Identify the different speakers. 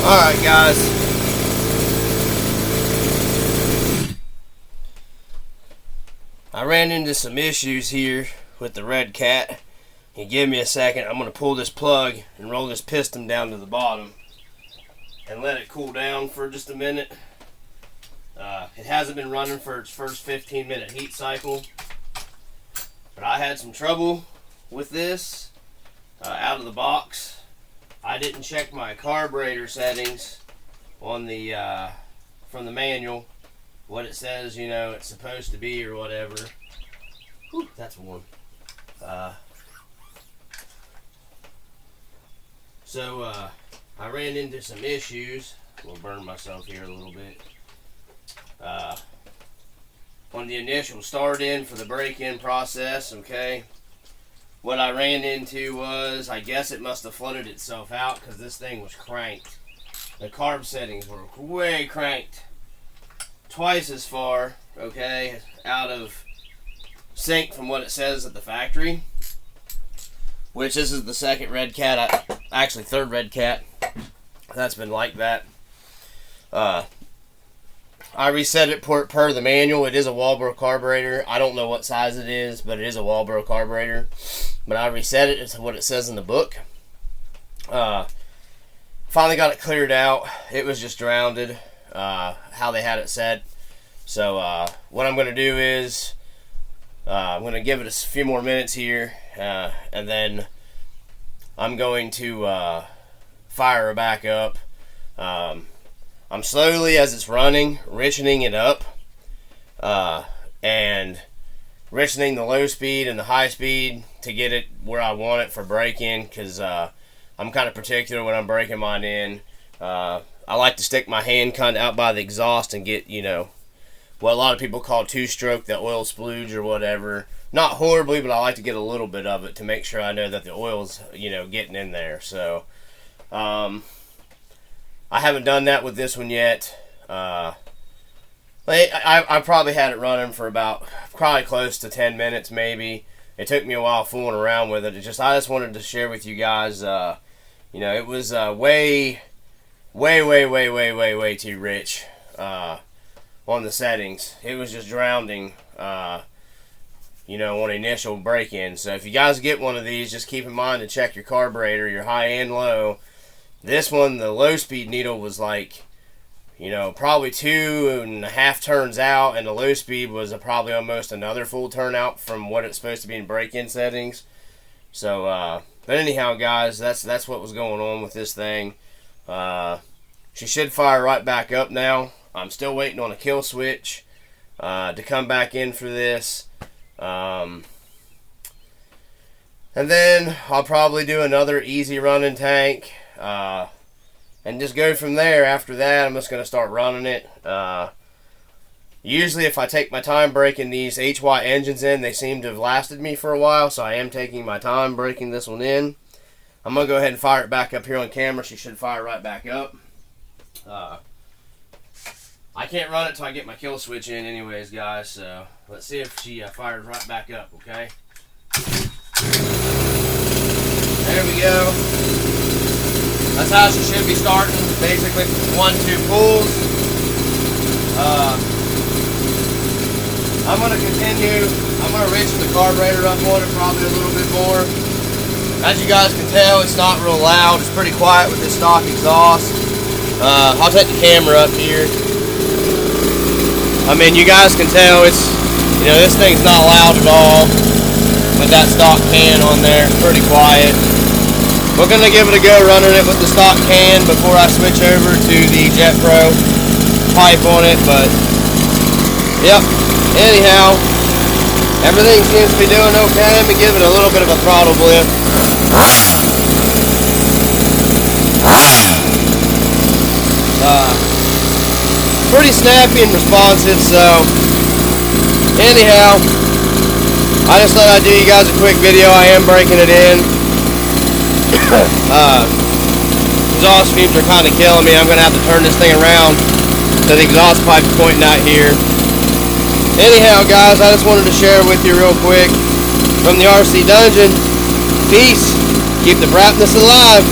Speaker 1: Alright guys, I ran into some issues here with the Redcat. You give me a second, I'm going to pull this plug and roll this piston down to the bottom and let it cool down for just a minute. It hasn't been running for its first 15-minute heat cycle, but I had some trouble with this out of the box. I didn't check my carburetor settings on the from the manual, what it says, you know, it's supposed to be or whatever. Whew, that's warm. So I ran into some issues. I'll burn myself here a little bit. On the initial start in for the break-in process, okay, what I ran into was, I guess it must have flooded itself out because this thing was cranked. The carb settings were way cranked, twice as far, okay, out of sync from what it says at the factory. Which this is the second Redcat, actually third Redcat that's been like that. I reset it per the manual. It is a Walbro carburetor. I don't know what size it is, but it is a Walbro carburetor. But I reset it to what it says in the book. Finally got it cleared out. It was just drowned, how they had it set. So what I'm going to do is I'm going to give it a few more minutes here, and then I'm going to fire it back up. I'm slowly, as it's running, richening it up, and richening the low speed and the high speed to get it where I want it for break-in, because I'm kind of particular when I'm breaking mine in. I like to stick my hand kind of out by the exhaust and get, you know, what a lot of people call two-stroke, the oil splooge or whatever. Not horribly, but I like to get a little bit of it to make sure I know that the oil's, you know, getting in there. So, I haven't done that with this one yet. I probably had it running for probably close to 10 minutes maybe. It took me a while fooling around with it. I just wanted to share with you guys, you know, it was way too rich on the settings. It was just drowning, you know, on initial break-in. So if you guys get one of these, just keep in mind to check your carburetor, your high and low. This one, the low speed needle was like, you know, probably 2.5 turns out, and the low speed was probably almost another full turn out from what it's supposed to be in break-in settings. So, but anyhow, guys, that's what was going on with this thing. She should fire right back up now. I'm still waiting on a kill switch to come back in for this. And then I'll probably do another easy running tank. And just go from there. After that, I'm just going to start running it. Usually if I take my time breaking these HY engines in, they seem to have lasted me for a while, so I am taking my time breaking this one in. I'm going to go ahead and fire it back up here on camera. She should fire right back up. I can't run it until I get my kill switch in anyways, guys, so let's see if she fires right back up, okay? There we go. That's how she should be starting, basically 1-2 pulls. I'm going to continue. I'm going to richen the carburetor up on it probably a little bit more. As you guys can tell, it's not real loud. It's pretty quiet with this stock exhaust. I'll take the camera up here. I mean, you guys can tell it's, you know, this thing's not loud at all with that stock can on there. It's pretty quiet. We're going to give it a go running it with the stock can before I switch over to the Jet Pro pipe on it, but yep, anyhow, everything seems to be doing okay. Let me give it a little bit of a throttle blip. Pretty snappy and responsive, so anyhow, I just thought I'd do you guys a quick video. I am breaking it in. Exhaust fumes are kind of killing me. I'm going to have to turn this thing around so the exhaust pipe's pointing out here. Anyhow, guys, I just wanted to share with you real quick from the RC Dungeon. Peace. Keep the brightness alive.